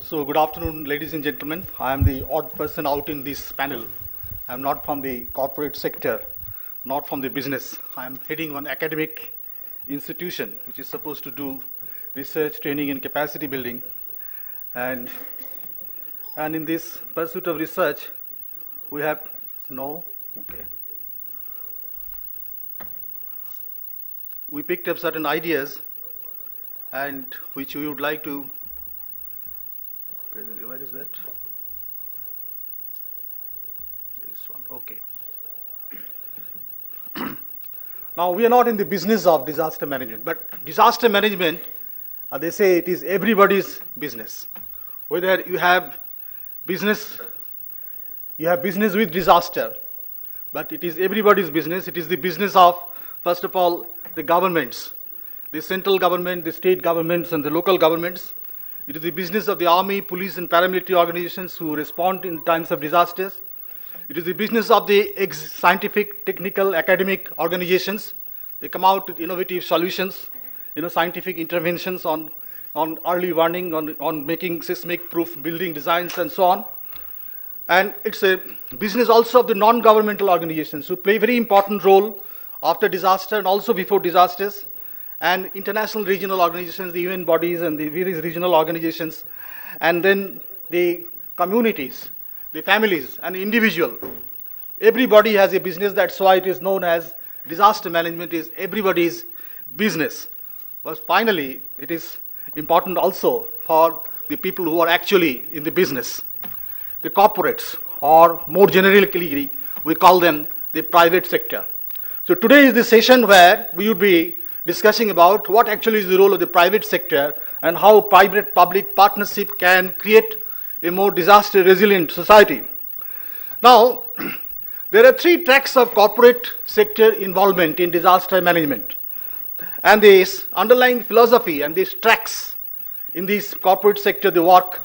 So good afternoon, ladies and gentlemen. I am the odd person out in this panel. I am not from the corporate sector, not from the business. I am heading one academic institution which is supposed to do research, training, and capacity building. And in this pursuit of research, we have we picked up certain ideas and which we would like to present. Where is that? This one. Okay. Now, we are not in the business of disaster management, but disaster management, they say it is everybody's business. Whether you have business with disaster, but it is everybody's business. It is the business of, first of all, the governments, the central government, the state governments, and the local governments. It is the business of the army, police, and paramilitary organizations who respond in times of disasters. It is the business of the scientific, technical, academic organizations. They come out with innovative solutions, scientific interventions on early warning, on making seismic-proof building designs, and so on. And it's a business also of the non-governmental organizations who play a very important role after disaster and also before disasters, and international regional organizations, the UN bodies and the various regional organizations, and then the communities, the families, and the individual. Everybody has a business. That's why it is known as disaster management is everybody's business. But finally, it is important also for the people who are actually in the business, the corporates, or more generically, we call them the private sector. So today is the session where we would be discussing about what actually is the role of the private sector and how private-public partnership can create a more disaster-resilient society. Now, there are three tracks of corporate sector involvement in disaster management. And this underlying philosophy and these tracks in this corporate sector, the work,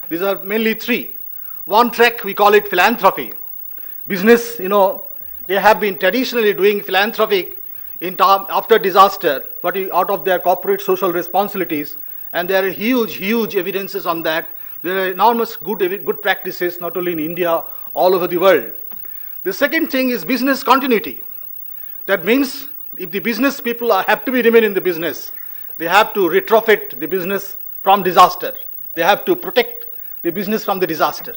these are mainly three. One track, we call it philanthropy. Business, they have been traditionally doing philanthropic after disaster, but out of their corporate social responsibilities, and there are huge evidences on that. There are enormous good practices, not only in India, all over the world. The second thing is business continuity. That means if the business people have to remain in the business, they have to retrofit the business from disaster. They have to protect the business from the disaster.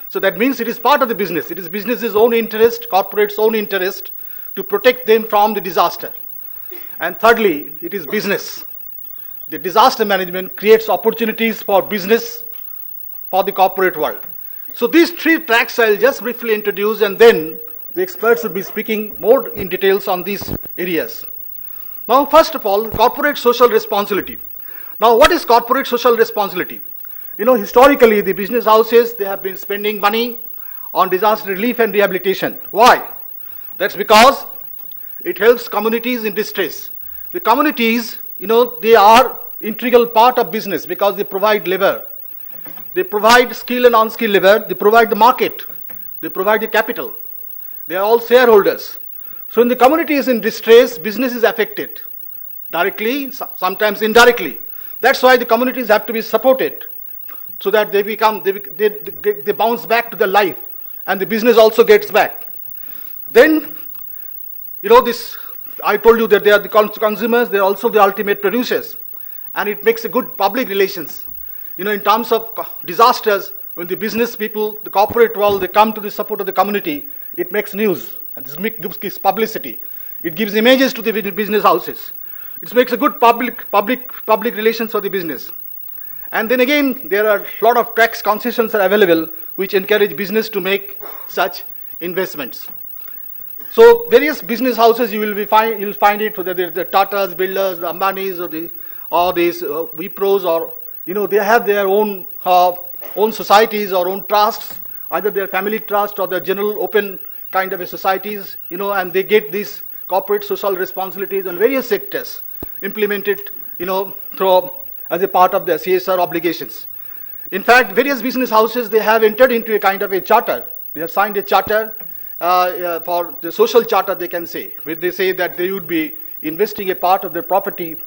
So that means it is part of the business. It is business's own interest, corporate's own interest, to protect them from the disaster. And thirdly, it is business. The disaster management creates opportunities for business for the corporate world. So these three tracks I'll just briefly introduce, and then the experts will be speaking more in details on these areas. Now, first of all, corporate social responsibility. Now, what is corporate social responsibility? Historically, the business houses, they have been spending money on disaster relief and rehabilitation. Why? That's because it helps communities in distress. The communities, they are integral part of business because they provide labor. They provide skilled and unskilled labor. They provide the market. They provide the capital. They are all shareholders. So in the communities in distress, business is affected directly, sometimes indirectly. That's why the communities have to be supported so that they bounce back to their life, and the business also gets back. Then, I told you that they are the consumers, they are also the ultimate producers. And it makes a good public relations. In terms of disasters, when the business people, the corporate world, they come to the support of the community, it makes news. And this gives publicity. It gives images to the business houses. It makes a good public relations for the business. And then again, there are a lot of tax concessions are available which encourage business to make such investments. So various business houses you'll find it, whether they're the Tatas, builders, the Ambanis, or these Wipros, or they have their own societies or own trusts, either their family trust or their general open kind of a societies, and they get these corporate social responsibilities on various sectors implemented, through as a part of their CSR obligations. In fact, various business houses, they have entered into a kind of a charter. They have signed a charter for the social charter, they can say, where they say that they would be investing a part of their profit,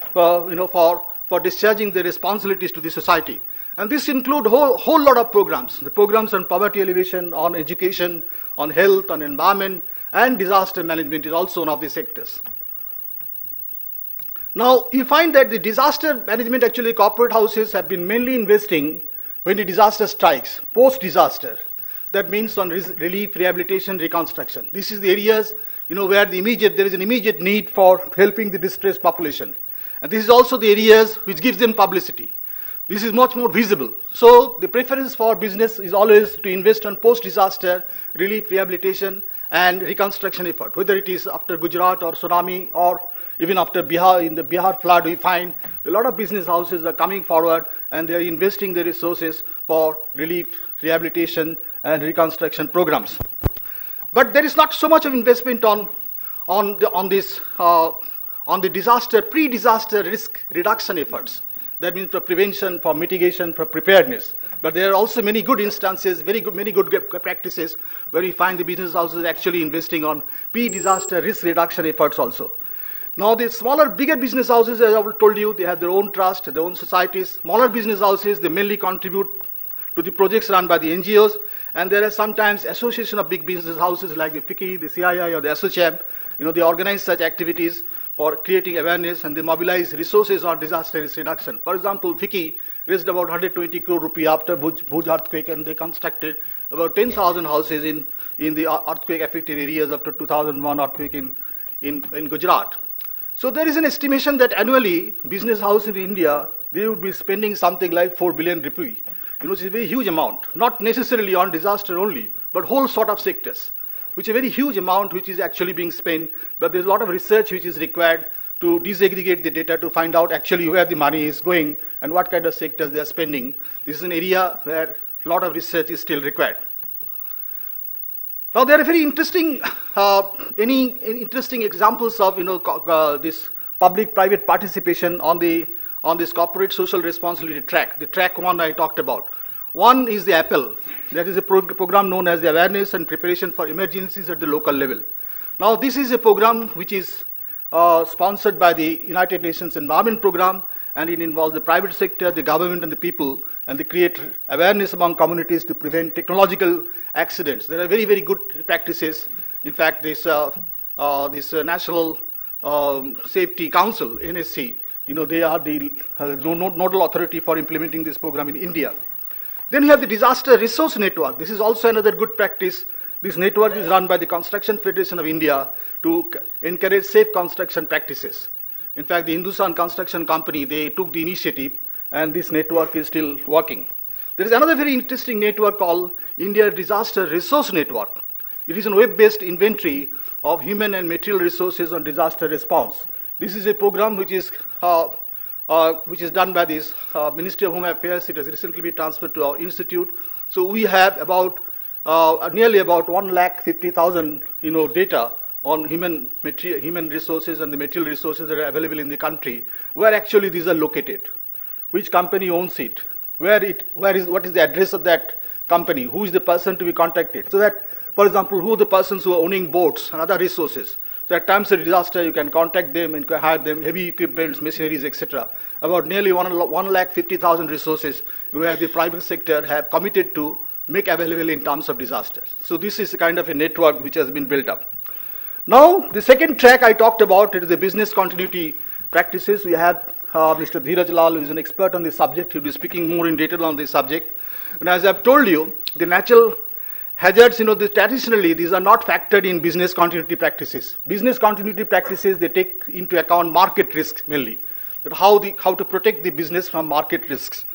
for for discharging their responsibilities to the society. And this include whole lot of programs. The programs on poverty alleviation, on education, on health, on environment, and disaster management is also one of the sectors. Now, you find that the disaster management, actually corporate houses have been mainly investing when the disaster strikes, post-disaster. That means on relief, rehabilitation, reconstruction. This is the areas, where there is an immediate need for helping the distressed population. And this is also the areas which gives them publicity. This is much more visible. So the preference for business is always to invest on post-disaster relief, rehabilitation, and reconstruction effort. Whether it is after Gujarat or tsunami, or even after Bihar, in the Bihar flood, we find a lot of business houses are coming forward and they are investing their resources for relief, rehabilitation, and reconstruction programs. But there is not so much of investment on the disaster, pre-disaster risk reduction efforts. That means for prevention, for mitigation, for preparedness. But there are also many good instances, many good practices where we find the business houses actually investing on pre-disaster risk reduction efforts also. Now the smaller, bigger business houses, as I told you, they have their own trust, their own societies. Smaller business houses, they mainly contribute to the projects run by the NGOs, and there are sometimes association of big business houses like the FICCI, the CII, or the ASSOCHAM. They organize such activities for creating awareness, and they mobilize resources on disaster risk reduction. For example, FICCI raised about 120 crore rupee after Bhuj earthquake, and they constructed about 10,000 houses in the earthquake-affected areas after 2001 earthquake in Gujarat. So there is an estimation that annually, business house in India, they would be spending something like 4 billion rupee. Which is a very huge amount, not necessarily on disaster only, but whole sort of sectors, which is a very huge amount which is actually being spent, but there's a lot of research which is required to disaggregate the data to find out actually where the money is going and what kind of sectors they are spending. This is an area where a lot of research is still required. Now there are very interesting, interesting examples of this public-private participation on this corporate social responsibility track, the track one I talked about. One is the APPEL. That is a program known as the Awareness and Preparation for Emergencies at the Local Level. Now this is a program which is sponsored by the United Nations Environment Program, and it involves the private sector, the government, and the people, and they create awareness among communities to prevent technological accidents. There are very, very good practices. In fact, this National Safety Council, NSC, they are the nodal authority for implementing this program in India. Then we have the Disaster Resource Network. This is also another good practice. This network is run by the Construction Federation of India to encourage safe construction practices. In fact, the Hindustan Construction Company, they took the initiative, and this network is still working. There is another very interesting network called India Disaster Resource Network. It is a web-based inventory of human and material resources on disaster response. This is a program which is done by this Ministry of Home Affairs. It has recently been transferred to our institute. So we have about nearly about 150,000 data on human resources and the material resources that are available in the country, where actually these are located, which company owns it, what is the address of that company, who is the person to be contacted. So that, for example, who are the persons who are owning boats and other resources. So at times of disaster, you can contact them and hire them, heavy equipment, machineries, etc. About nearly 150,000 resources where the private sector have committed to make available in terms of disasters. So this is a kind of a network which has been built up. Now, the second track I talked about, it is the business continuity practices. We have Mr. Dheeraj Lal, who is an expert on this subject. He will be speaking more in detail on this subject. And as I've told you, the natural hazards, traditionally, these are not factored in business continuity practices. Business continuity practices, they take into account market risks mainly. That how to protect the business from market risks.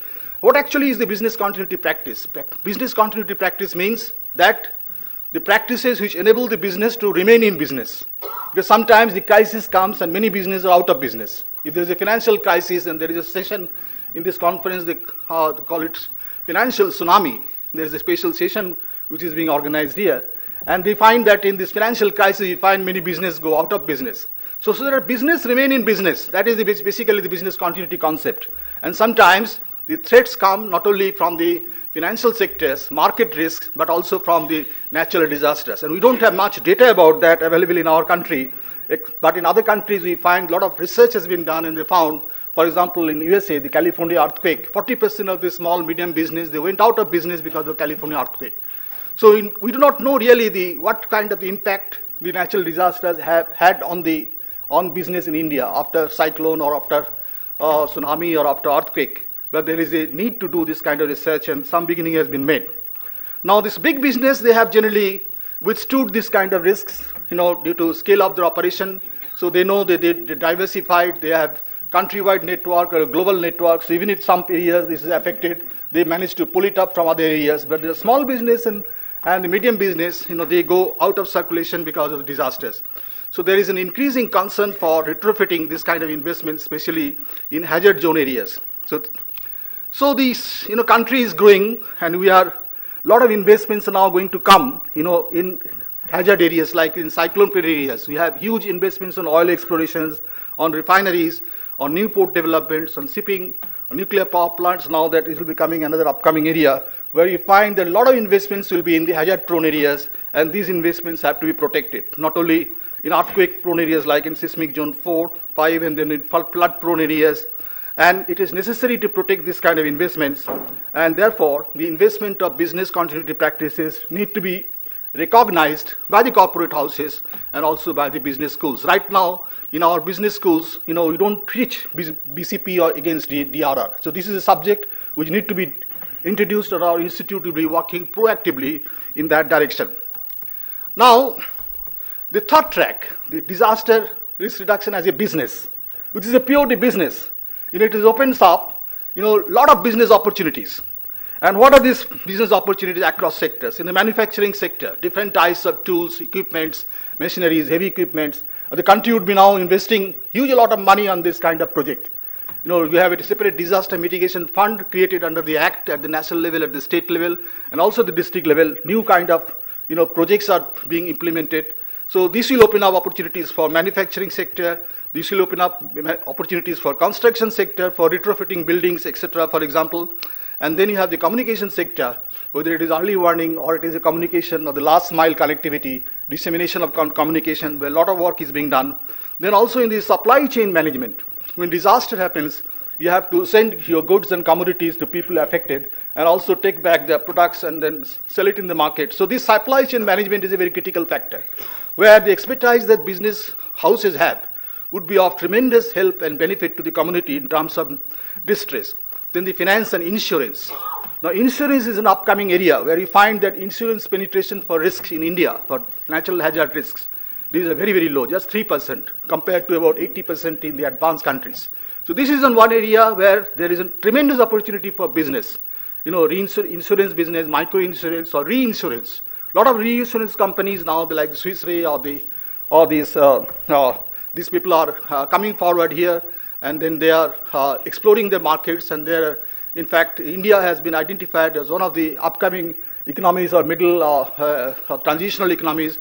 What actually is the business continuity practice? Business continuity practice means that the practices which enable the business to remain in business. Because sometimes the crisis comes and many businesses are out of business. If there is a financial crisis and there is a session in this conference, they call it financial tsunami. There is a special session which is being organized here. And they find that in this financial crisis, you find many businesses go out of business. So that business remain in business. That is basically the business continuity concept. And sometimes the threats come not only from the financial sectors, market risks, but also from the natural disasters. And we don't have much data about that available in our country. But in other countries, we find a lot of research has been done, and they found For example, in USA, the California earthquake, 40% of the small, medium business, they went out of business because of the California earthquake. So we do not know really what kind of impact the natural disasters have had on business in India after cyclone or after tsunami or after earthquake. But there is a need to do this kind of research, and some beginning has been made. Now, this big business, they have generally withstood this kind of risks, due to scale up their operation. So they know that they diversified, they have countrywide network or a global network. So even if some areas this is affected, they manage to pull it up from other areas. But the small business and the medium business, they go out of circulation because of the disasters. So there is an increasing concern for retrofitting this kind of investment, especially in hazard zone areas. So this country is growing, and a lot of investments are now going to come, in hazard areas like in cyclone-prone areas. We have huge investments on oil explorations, on refineries, on new port developments, on shipping, on nuclear power plants. Now that it will be becoming another upcoming area where you find that a lot of investments will be in the hazard-prone areas, and these investments have to be protected, not only in earthquake-prone areas like in seismic zone 4, 5, and then in flood-prone areas. And it is necessary to protect this kind of investments, and therefore the investment of business continuity practices need to be recognized by the corporate houses and also by the business schools. Right now, in our business schools, we don't teach BCP or against DRR. So this is a subject which need to be introduced, or our institute will be working proactively in that direction. Now, the third track, the disaster risk reduction as a business, which is a purely business. It opens up, a lot of business opportunities. And what are these business opportunities across sectors? In the manufacturing sector, different types of tools, equipments, machineries, heavy equipments. The country would be now investing huge a lot of money on this kind of project. We have a separate disaster mitigation fund created under the Act at the national level, at the state level, and also the district level. New kind of, projects are being implemented. So this will open up opportunities for manufacturing sector. This will open up opportunities for construction sector, for retrofitting buildings, etc., for example. And then you have the communication sector, whether it is early warning or it is a communication or the last mile connectivity, dissemination of communication, where a lot of work is being done. Then also in the supply chain management, when disaster happens, you have to send your goods and commodities to people affected and also take back their products and then sell it in the market. So this supply chain management is a very critical factor, where the expertise that business houses have would be of tremendous help and benefit to the community in terms of distress. Then the finance and insurance. Now, insurance is an upcoming area where we find that insurance penetration for risks in India, for natural hazard risks, these are very, very low, just 3% compared to about 80% in the advanced countries. So this is one area where there is a tremendous opportunity for business. Insurance business, micro-insurance or reinsurance. A lot of reinsurance companies now, like the Swiss Re or these people are coming forward here, and then they are exploring the markets, and in fact, India has been identified as one of the upcoming economies or middle transitional economies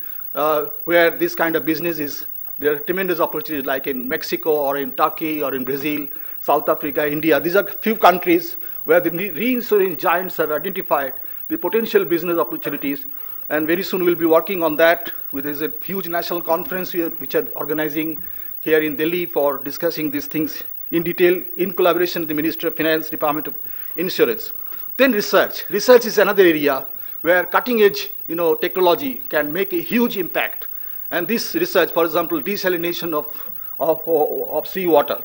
where this kind of business is. There are tremendous opportunities like in Mexico or in Turkey or in Brazil, South Africa, India. These are few countries where the reinsurance giants have identified the potential business opportunities, and very soon we'll be working on that. There's a huge national conference which are organizing here in Delhi for discussing these things in detail in collaboration with the Ministry of Finance, Department of Insurance. Then research. Research is another area where cutting-edge technology can make a huge impact. And this research, for example, desalination of seawater.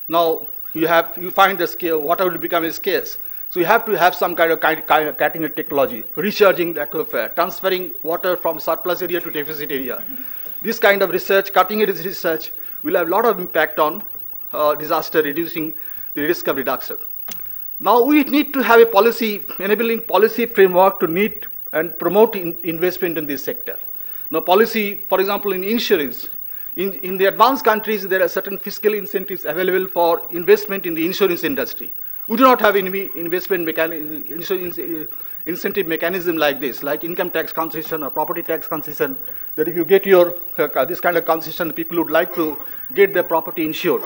Now you find the water will become scarce. So you have to have some kind of cutting-edge technology, recharging the aquifer, transferring water from surplus area to deficit area. This kind of research, cutting-edge research, will have a lot of impact on disaster, reducing the risk of reduction. Now we need to have a policy, enabling policy framework to meet and promote investment in this sector. Now policy, for example, in insurance, in the advanced countries, there are certain fiscal incentives available for investment in the insurance industry. We do not have any investment incentive mechanism like this, like income tax concession or property tax concession, that if you get your this kind of concession, people would like to get their property insured.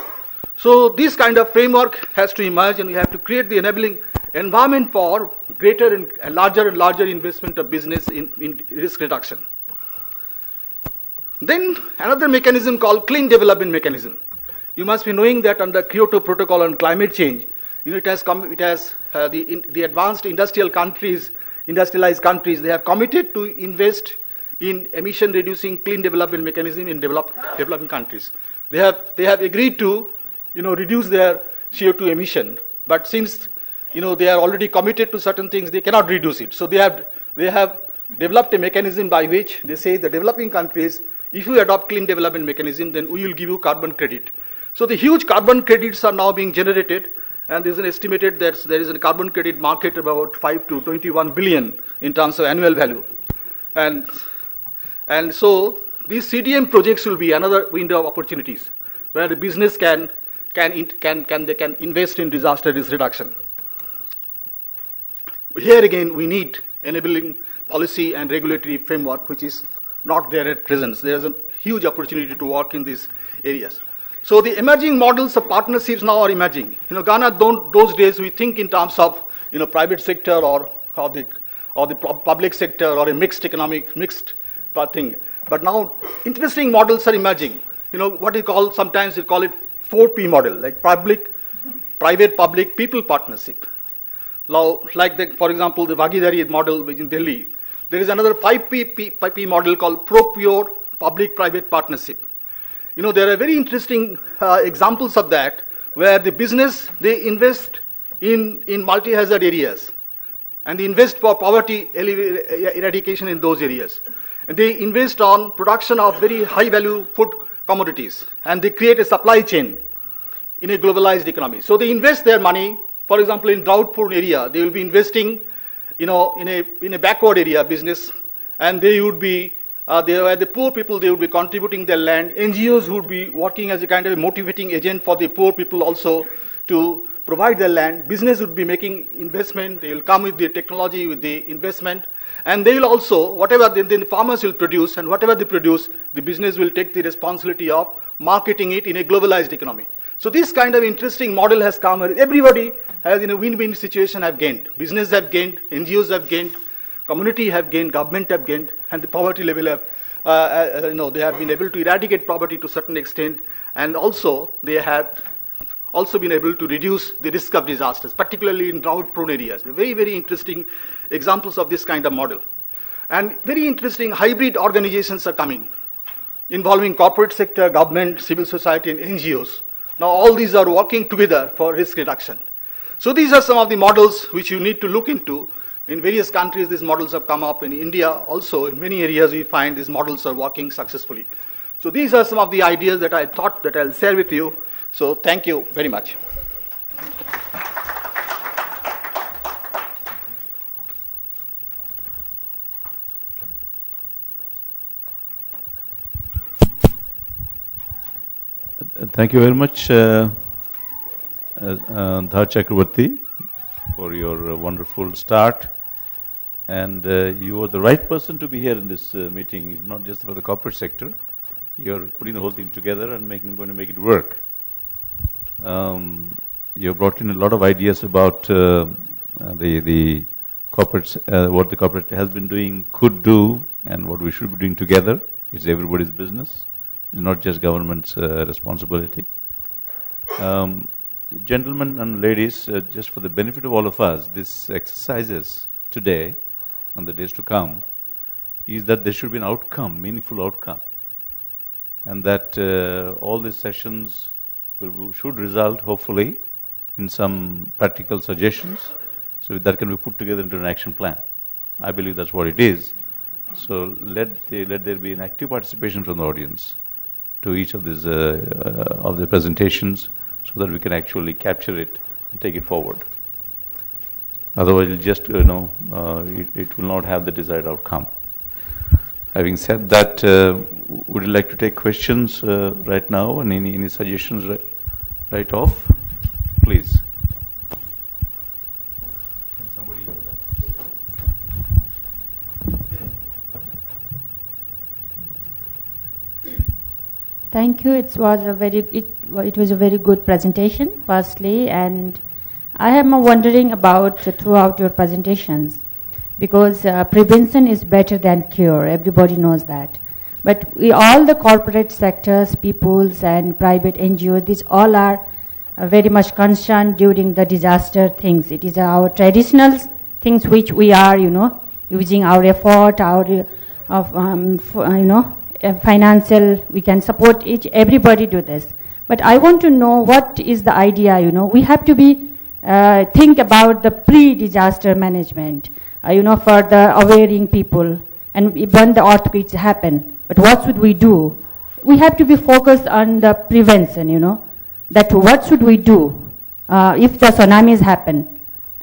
So this kind of framework has to emerge, and we have to create the enabling environment for greater and larger investment of business in risk reduction. Then another mechanism called clean development mechanism. You must be knowing that under Kyoto Protocol on climate change, it has the advanced industrialized countries, they have committed to invest in emission-reducing clean development mechanism in developing countries. They have agreed to, reduce their CO2 emission, but since, they are already committed to certain things, they cannot reduce it. So they have developed a mechanism by which they say the developing countries, if you adopt clean development mechanism, then we will give you carbon credit. So the huge carbon credits are now being generated, and there is an estimated that there is a carbon credit market of about 5 to 21 billion in terms of annual value. And so these CDM projects will be another window of opportunities where the business can invest in disaster risk reduction. Here again, we need enabling policy and regulatory framework, which is not there at present. There is a huge opportunity to work in these areas. So the emerging models of partnerships now are emerging. Ghana, those days we think in terms of private sector or the public sector or a mixed thing. But now interesting models are emerging. What sometimes we call it 4P model, like private, public, people partnership. Now, like for example, the Bhagidari model which in Delhi. There is another 5P model called pro-pure public-private partnership. There are very interesting examples of that, where the business, they invest in multi-hazard areas, and they invest for poverty eradication in those areas. And they invest on production of very high-value food commodities, and they create a supply chain in a globalized economy. So they invest their money, for example, in drought-prone area, they will be investing, in a backward area business, and they would be, the poor people, they would be contributing their land. NGOs would be working as a kind of a motivating agent for the poor people also to provide their land. Business would be making investment. They will come with the technology, with the investment. And they will also, whatever the farmers will produce, and whatever they produce, the business will take the responsibility of marketing it in a globalized economy. So this kind of interesting model has come. Everybody has, in a win-win situation, have gained. Business have gained, NGOs have gained, community have gained, government have gained, and the poverty level have, they have been able to eradicate poverty to a certain extent, and also they have also been able to reduce the risk of disasters, particularly in drought-prone areas. They're very, very interesting examples of this kind of model. And very interesting hybrid organizations are coming, involving corporate sector, government, civil society, and NGOs. Now all these are working together for risk reduction. So these are some of the models which you need to look into. In various countries, these models have come up. In India also, in many areas, we find these models are working successfully. So these are some of the ideas that I thought that I'll share with you. So thank you very much. Thank you very much, Dhar Chakrabarti, for your wonderful start. And you are the right person to be here in this meeting. It's not just for the corporate sector. You're putting the whole thing together and going to make it work. You brought in a lot of ideas about the corporate, what the corporate has been doing, could do, and what we should be doing together. It's everybody's business. It's not just government's responsibility. Gentlemen and ladies, just for the benefit of all of us, this exercises today and the days to come is that there should be an outcome, meaningful outcome, and that all these sessions should result, hopefully, in some practical suggestions, so that can be put together into an action plan. I believe that's what it is. So let there be an active participation from the audience to each of these of the presentations, so that we can actually capture it and take it forward. Otherwise, it'll just it will not have the desired outcome. Having said that, would you like to take questions right now, and any suggestions right off, please? Can somebody? Thank you. It was a very good presentation, firstly, and I am wondering about throughout your presentations, because prevention is better than cure. Everybody knows that. But we, all the corporate sectors, peoples and private NGOs, these all are very much concerned during the disaster things. It is our traditional things which we are, using our effort, our financial, we can support everybody do this. But I want to know what is the idea, we have to be, think about the pre-disaster management, for the awareing people, and when the earthquakes happen. But what should we do? We have to be focused on the prevention, that what should we do if the tsunamis happen.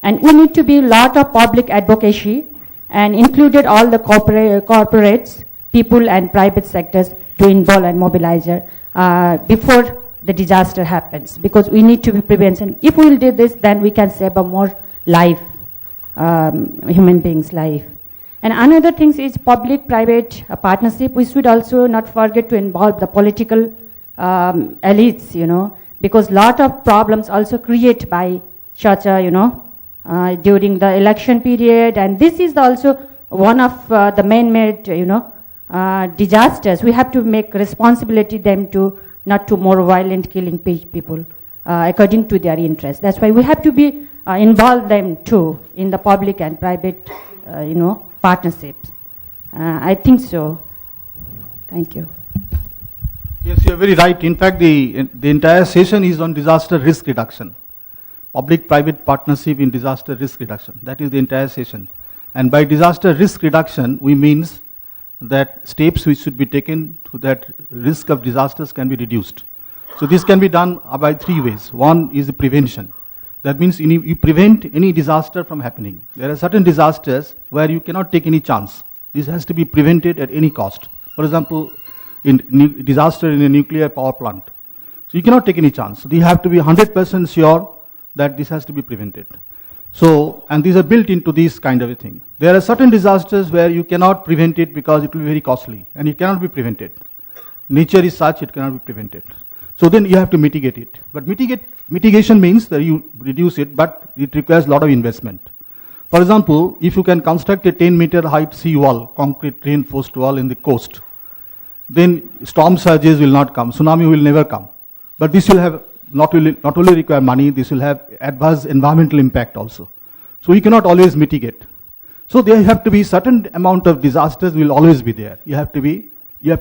And we need to be a lot of public advocacy and included all the corporates, people and private sectors to involve and mobilize before the disaster happens, because we need to be prevention. If we will do this, then we can save a more life, human beings' life. And another thing is public-private partnership. We should also not forget to involve the political elites, because lot of problems also created by such a, during the election period. And this is also one of the man-made, disasters. We have to make responsibility them to not to more violent killing people according to their interests. That's why we have to be involve them too in the public and private, partnerships. I think so. Thank you. Yes, you are very right. In fact, the entire session is on disaster risk reduction. Public-private partnership in disaster risk reduction. That is the entire session. And by disaster risk reduction, we means that steps which should be taken to that risk of disasters can be reduced. So this can be done by three ways. One is the prevention. That means you prevent any disaster from happening. There are certain disasters where you cannot take any chance. This has to be prevented at any cost. For example, in disaster in a nuclear power plant. So you cannot take any chance. So you have to be 100% sure that this has to be prevented. So, and these are built into this kind of a thing. There are certain disasters where you cannot prevent it because it will be very costly and it cannot be prevented. Nature is such, it cannot be prevented. So then you have to mitigate it. But mitigation means that you reduce it, but it requires a lot of investment. For example, if you can construct a 10-meter height sea wall, concrete reinforced wall in the coast, then storm surges will not come, tsunami will never come. But this will have not only require money, this will have adverse environmental impact also. So you cannot always mitigate. So there have to be certain amount of disasters will always be there. You have to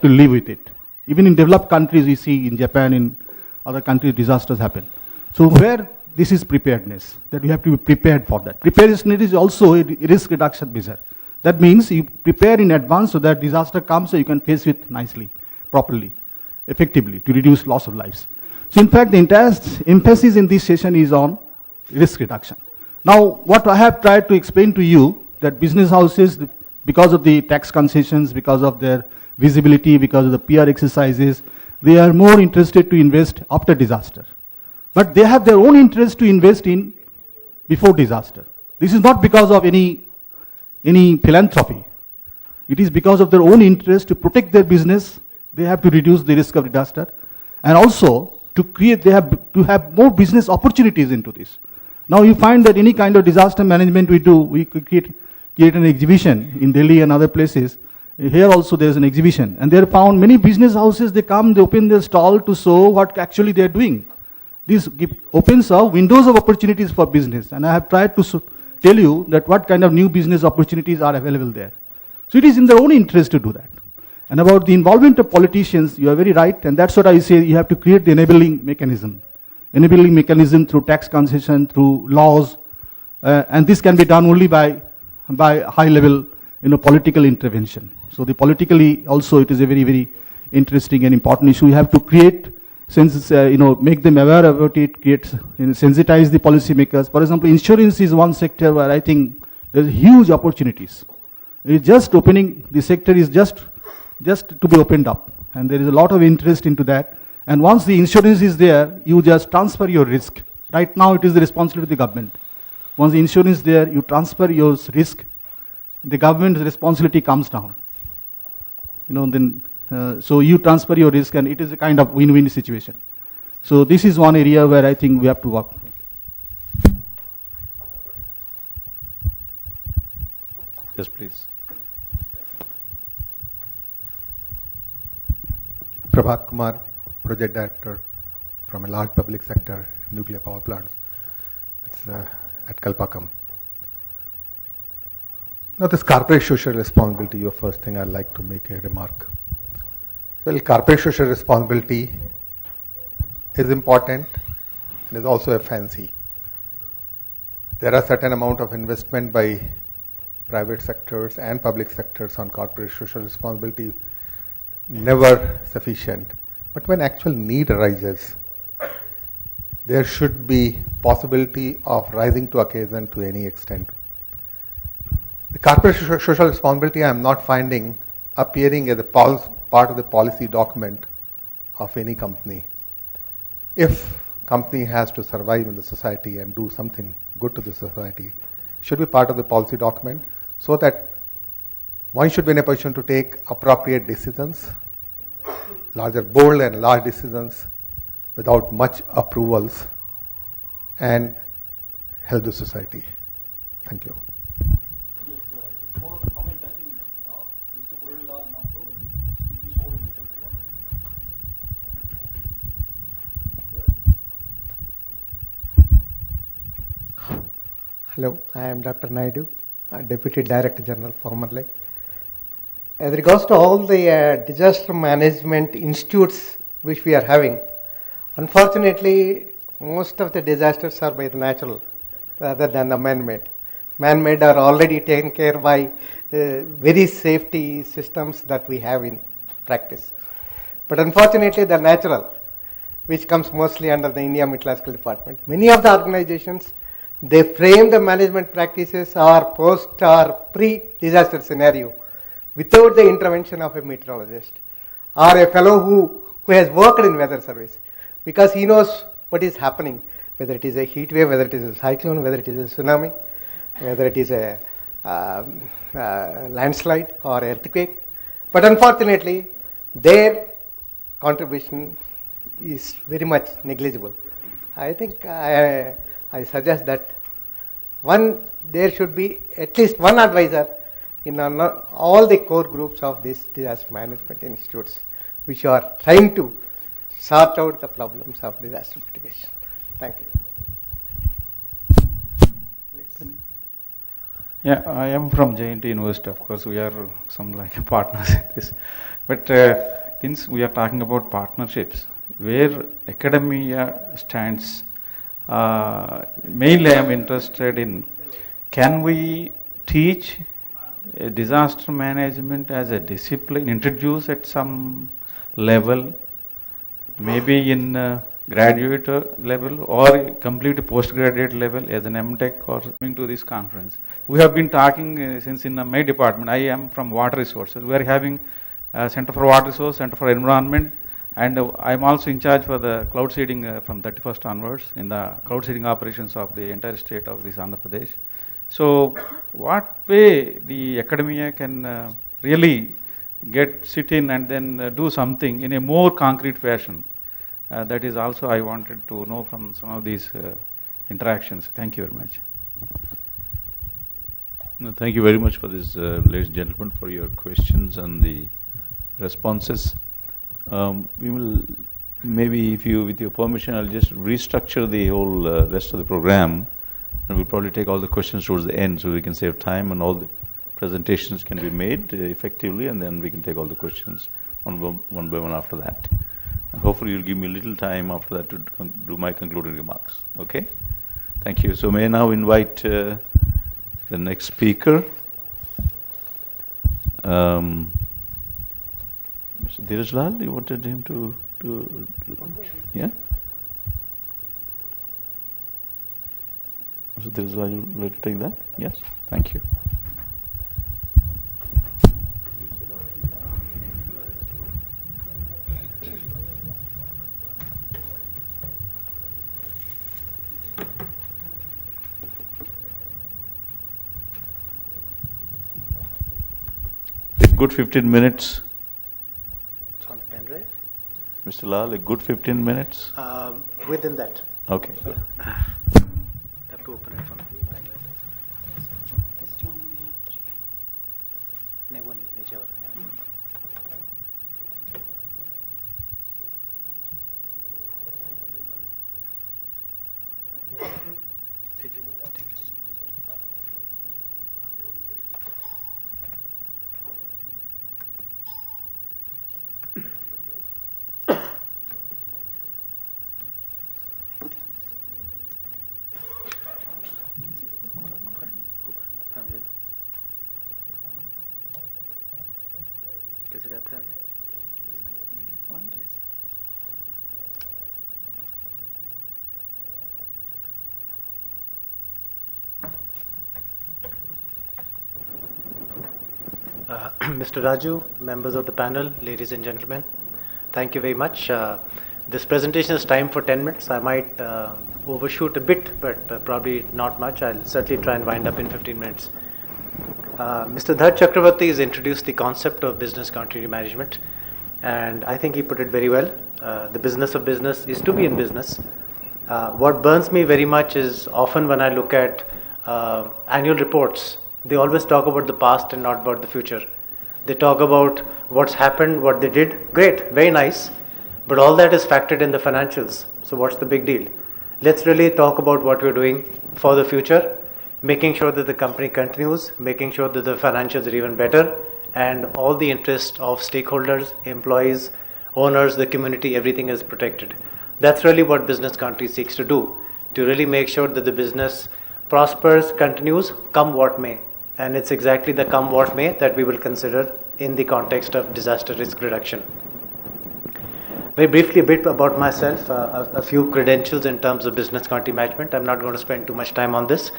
live with it. Even in developed countries, we see in Japan, in other countries, disasters happen. So where this is preparedness, that you have to be prepared for that. Preparedness is also a risk reduction measure. That means you prepare in advance so that disaster comes so you can face it nicely, properly, effectively, to reduce loss of lives. So in fact, the entire emphasis in this session is on risk reduction. Now, what I have tried to explain to you, that business houses, because of the tax concessions, because of their visibility, because of the PR exercises, they are more interested to invest after disaster. But they have their own interest to invest in before disaster. This is not because of any philanthropy. It is because of their own interest to protect their business. They have to reduce the risk of disaster. And also, to create, they have to have more business opportunities into this. Now you find that any kind of disaster management we do, we could create an exhibition in Delhi and other places. Here also there is an exhibition. And they are found many business houses, they come, they open their stall to show what actually they are doing. This opens up windows of opportunities for business. And I have tried to tell you that what kind of new business opportunities are available there. So it is in their own interest to do that. And about the involvement of politicians, you are very right, and that's what I say, you have to create the enabling mechanism. Enabling mechanism through tax concession, through laws, and this can be done only by high level, political intervention. So the politically also it is a very, very interesting and important issue. You have to create, make them aware about it, sensitize the policymakers. For example, insurance is one sector where I think there's huge opportunities. It's just opening, the sector is just to be opened up. And there is a lot of interest into that. And once the insurance is there, you just transfer your risk. Right now it is the responsibility of the government. Once the insurance is there, you transfer your risk, the government's responsibility comes down. So you transfer your risk and it is a kind of win-win situation. So this is one area where I think we have to work. Yes, please. Prabhat Kumar, Project Director from a large public sector nuclear power plants. It's at Kalpakam. Now this corporate social responsibility, your first thing I'd like to make a remark. Well, corporate social responsibility is important and is also a fancy. There are certain amount of investment by private sectors and public sectors on corporate social responsibility, never sufficient. But when actual need arises, there should be possibility of rising to occasion to any extent. The corporate social responsibility I am not finding appearing as a part of the policy document of any company. If company has to survive in the society and do something good to the society, should be part of the policy document so that one should be in a position to take appropriate decisions, bold and large decisions without much approvals and help the society. Thank you. Hello, I am Dr. Naidu, Deputy Director General, formerly. As regards to all the disaster management institutes which we are having, unfortunately, most of the disasters are by the natural rather than the man-made. Man-made are already taken care by very safety systems that we have in practice. But unfortunately, the natural, which comes mostly under the India Meteorological Department, many of the organizations, they frame the management practices or post or pre-disaster scenario without the intervention of a meteorologist or a fellow who has worked in weather service, because he knows what is happening, whether it is a heat wave, whether it is a cyclone, whether it is a tsunami, whether it is a landslide or earthquake. But unfortunately, their contribution is very much negligible. I think I suggest that there should be at least one advisor in all the core groups of these disaster management institutes, which are trying to sort out the problems of disaster mitigation. Thank you. Please. Yeah, I am from JNT University. Of course, we are some like partners in this. But since we are talking about partnerships, where academia stands, mainly I am interested in, can we teach disaster management as a discipline, introduce at some level, maybe in graduate level or complete postgraduate level as an MTech or coming to this conference. We have been talking since in my department, I am from water resources. We are having Center for Water Resource, Center for Environment, and I am also in charge for the cloud seeding from 31st onwards in the cloud seeding operations of the entire state of this Andhra Pradesh. So what way the academia can really sit in and then do something in a more concrete fashion? That is also I wanted to know from some of these interactions. Thank you very much. No, thank you very much for this, ladies and gentlemen, for your questions and the responses. We will maybe, if you, with your permission, I'll just restructure the whole rest of the program, and we'll probably take all the questions towards the end so we can save time and all the presentations can be made effectively, and then we can take all the questions one by one after that. And hopefully you'll give me a little time after that to do my concluding remarks. Okay? Thank you. So may I now invite the next speaker. Mr. Dheeraj Lal, you wanted him to yeah? Mr. Dheeraj Lal, you would like to take that? Yes? Thank you. A good 15 minutes. It's on the pen drive. Mr. Lal, a good 15 minutes? Within that. Okay, good. Have to open it from pen drive. नहीं वो नहीं नीचे वाला जाते हैं आगे. Mr. Raju, members of the panel, ladies and gentlemen, thank you very much. This presentation is timed for 10 minutes. I might overshoot a bit, but probably not much. I'll certainly try and wind up in 15 minutes. Mr. Dhar Chakrabarti has introduced the concept of business continuity management, and I think he put it very well. The business of business is to be in business. What burns me very much is often when I look at annual reports, they always talk about the past and not about the future. They talk about what's happened, what they did. Great, very nice. But all that is factored in the financials. So what's the big deal? Let's really talk about what we're doing for the future, making sure that the company continues, making sure that the financials are even better, and all the interests of stakeholders, employees, owners, the community, everything is protected. That's really what business continuity seeks to do, to really make sure that the business prospers, continues, come what may. And it's exactly the come what may that we will consider in the context of disaster risk reduction. Very briefly, a bit about myself, a few credentials in terms of business continuity management. I'm not going to spend too much time on this.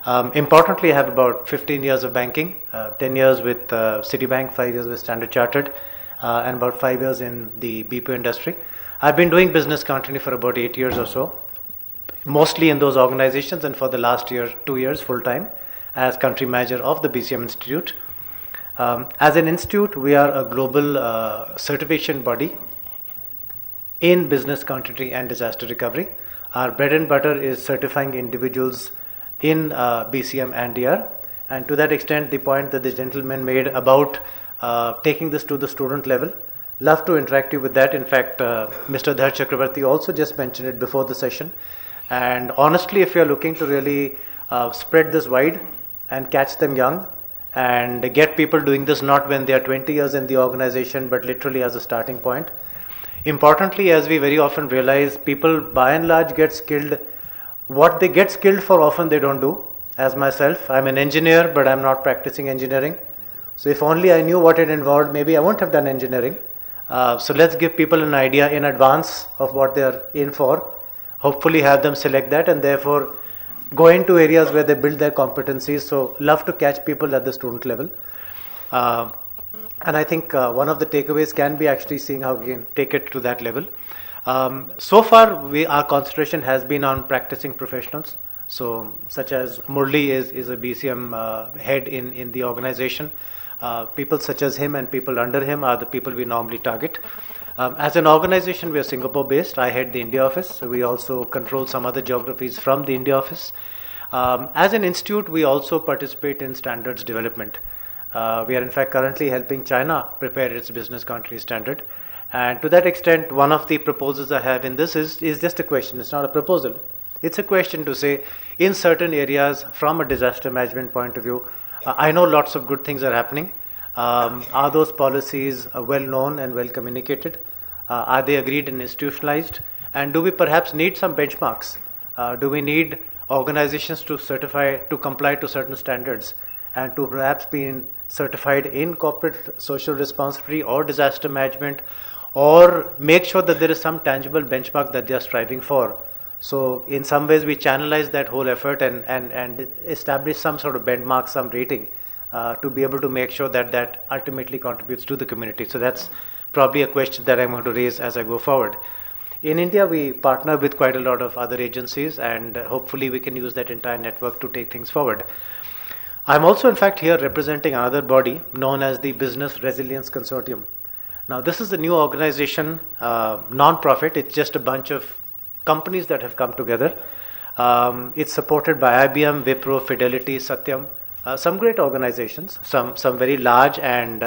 Importantly, I have about 15 years of banking, 10 years with Citibank, 5 years with Standard Chartered, and about 5 years in the BPO industry. I've been doing business continuity for about 8 years or so, mostly in those organizations, and for the last year, 2 years full-time as country manager of the BCM Institute. As an institute, we are a global certification body in business continuity and disaster recovery. Our bread and butter is certifying individuals in BCM and DR. And to that extent, the point that the gentleman made about taking this to the student level, love to interact you with that. In fact, Mr. Dhar Chakrabarti also just mentioned it before the session. And honestly, if you're looking to really spread this wide and catch them young and get people doing this not when they are 20 years in the organization, but literally as a starting point. Importantly, as we very often realize, people by and large get skilled. What they get skilled for often they don't do. As myself, I'm an engineer, but I'm not practicing engineering. So if only I knew what it involved, maybe I wouldn't have done engineering. So let's give people an idea in advance of what they're in for. Hopefully have them select that and therefore go into areas where they build their competencies. So love to catch people at the student level. And I think one of the takeaways can be actually seeing how we can take it to that level. So far, our concentration has been on practicing professionals. So such as Murli is a BCM head in the organization. People such as him and people under him are the people we normally target. As an organization, we are Singapore based. I head the India office. So we also control some other geographies from the India office. As an institute, we also participate in standards development. We are in fact currently helping China prepare its business continuity standard. And to that extent, one of the proposals I have in this is just a question. It's not a proposal. It's a question to say, in certain areas, from a disaster management point of view, I know lots of good things are happening. Are those policies well known and well communicated? Are they agreed and institutionalized? And do we perhaps need some benchmarks? Do we need organizations to certify, to comply to certain standards and to perhaps be certified in corporate social responsibility or disaster management, or make sure that there is some tangible benchmark that they are striving for? So in some ways we channelize that whole effort and establish some sort of benchmark, some rating to be able to make sure that that ultimately contributes to the community. So that's probably a question that I'm going to raise as I go forward. In India, we partner with quite a lot of other agencies, and hopefully we can use that entire network to take things forward. I'm also in fact here representing another body known as the Business Resilience Consortium. Now this is a new organization, non-profit. It's just a bunch of companies that have come together. It's supported by IBM, Wipro, Fidelity, Satyam, some great organizations, some very large and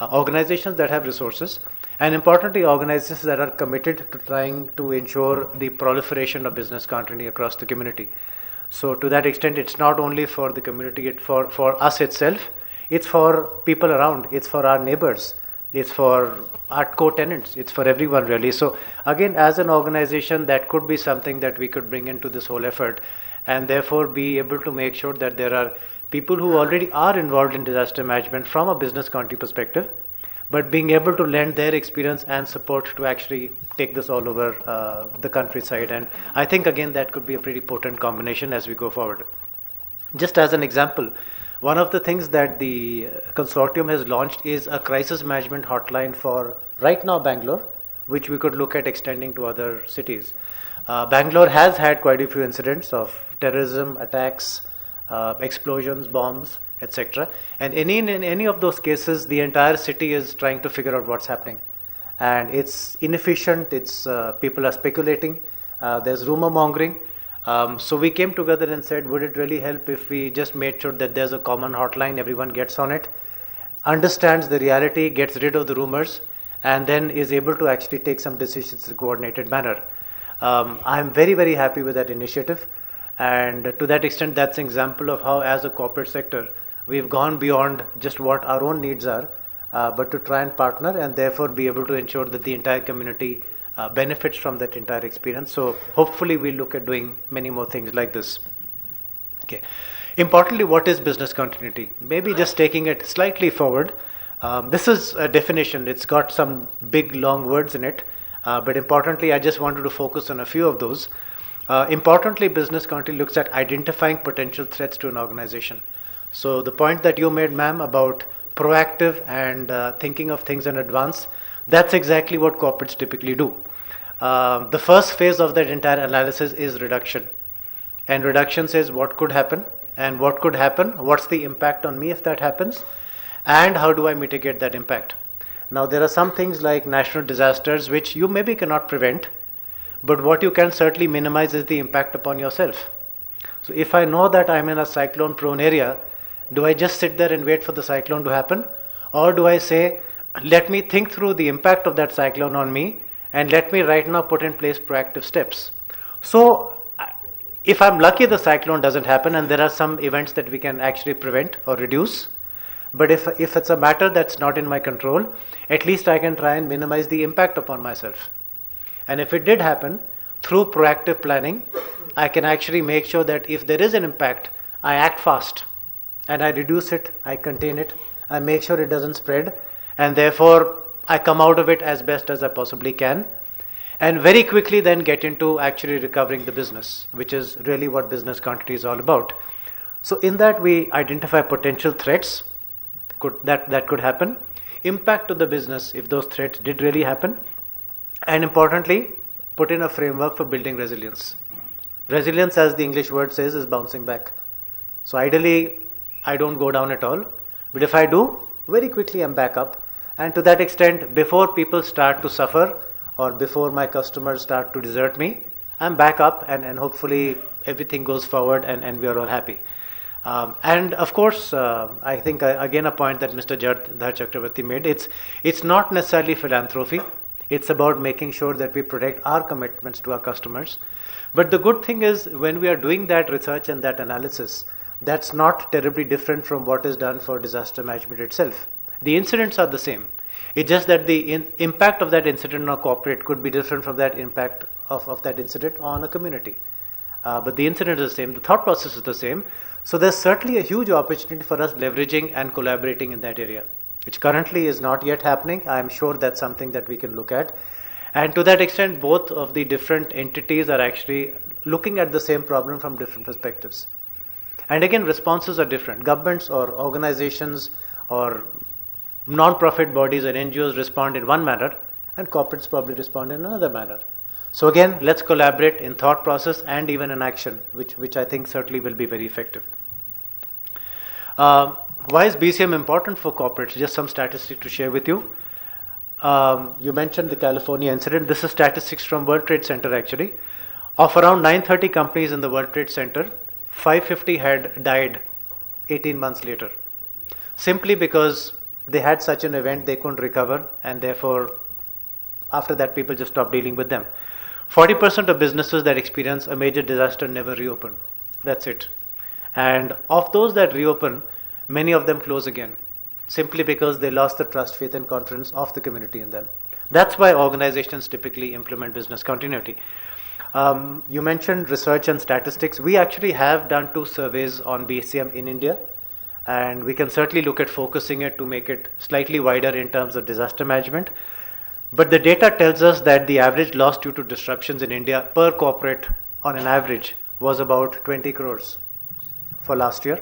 organizations that have resources, and importantly organizations that are committed to trying to ensure the proliferation of business continuity across the community. So to that extent, it's not only for the community, it's for us itself, it's for people around, it's for our neighbors, it's for our co-tenants, it's for everyone really. So again, as an organization, that could be something that we could bring into this whole effort, and therefore be able to make sure that there are people who already are involved in disaster management from a business continuity perspective, but being able to lend their experience and support to actually take this all over the countryside. And I think, again, that could be a pretty potent combination as we go forward. Just as an example, one of the things that the consortium has launched is a crisis management hotline for, right now, Bangalore, which we could look at extending to other cities. Bangalore has had quite a few incidents of terrorism, attacks, explosions, bombs, etc. And in any of those cases, the entire city is trying to figure out what's happening. And it's inefficient, people are speculating, there's rumor mongering. So we came together and said, would it really help if we just made sure that there's a common hotline, everyone gets on it, understands the reality, gets rid of the rumors, and then is able to actually take some decisions in a coordinated manner. I'm very, very happy with that initiative. And to that extent, that's an example of how, as a corporate sector, we've gone beyond just what our own needs are, but to try and partner and therefore be able to ensure that the entire community benefits from that entire experience. So hopefully we'll look at doing many more things like this. Okay. Importantly, what is business continuity? Maybe just taking it slightly forward. This is a definition. It's got some big, long words in it. But importantly, I just wanted to focus on a few of those. Importantly, business continuity looks at identifying potential threats to an organization. So the point that you made, ma'am, about proactive and thinking of things in advance, that's exactly what corporates typically do. The first phase of that entire analysis is reduction. And reduction says what could happen, and what could happen, what's the impact on me if that happens, and how do I mitigate that impact. Now, there are some things like national disasters which you maybe cannot prevent, but what you can certainly minimize is the impact upon yourself. So if I know that I'm in a cyclone prone area, do I just sit there and wait for the cyclone to happen? Or do I say, let me think through the impact of that cyclone on me, and let me right now put in place proactive steps. So if I'm lucky, the cyclone doesn't happen, and there are some events that we can actually prevent or reduce. But if it's a matter that's not in my control, at least I can try and minimize the impact upon myself. And if it did happen, through proactive planning, I can actually make sure that if there is an impact, I act fast and I reduce it, I contain it, I make sure it doesn't spread, and therefore I come out of it as best as I possibly can, and very quickly then get into actually recovering the business, which is really what business continuity is all about. So in that, we identify potential threats that could happen, impact to the business if those threats did really happen, and importantly, put in a framework for building resilience. Resilience, as the English word says, is bouncing back. So ideally, I don't go down at all, but if I do, very quickly I'm back up. And to that extent, before people start to suffer or before my customers start to desert me, I'm back up, and hopefully everything goes forward and we are all happy. And of course, I think again a point that Mr. Dhar Chakrabarti made, it's not necessarily philanthropy. It's about making sure that we protect our commitments to our customers. But the good thing is, when we are doing that research and that analysis, that's not terribly different from what is done for disaster management itself. The incidents are the same. It's just that the impact of that incident on a corporate could be different from that impact of that incident on a community. But the incident is the same, the thought process is the same. So there's certainly a huge opportunity for us leveraging and collaborating in that area, which currently is not yet happening. I'm sure that's something that we can look at. And to that extent, both of the different entities are actually looking at the same problem from different perspectives. And again, responses are different. Governments or organizations or non-profit bodies or NGOs respond in one manner, and corporates probably respond in another manner. So again, let's collaborate in thought process and even in action, which I think certainly will be very effective. Why is BCM important for corporates? Just some statistics to share with you. You mentioned the California incident. This is statistics from World Trade Center actually. Of around 930 companies in the World Trade Center, 550 had died 18 months later. Simply because they had such an event, they couldn't recover, and therefore after that people just stopped dealing with them. 40% of businesses that experience a major disaster never reopen. That's it. And of those that reopen, many of them close again, simply because they lost the trust, faith and confidence of the community in them. That's why organizations typically implement business continuity. You mentioned research and statistics. We actually have done 2 surveys on BCM in India. and we can certainly look at focusing it to make it slightly wider in terms of disaster management. But the data tells us that the average loss due to disruptions in India per corporate on an average was about 20 crores for last year.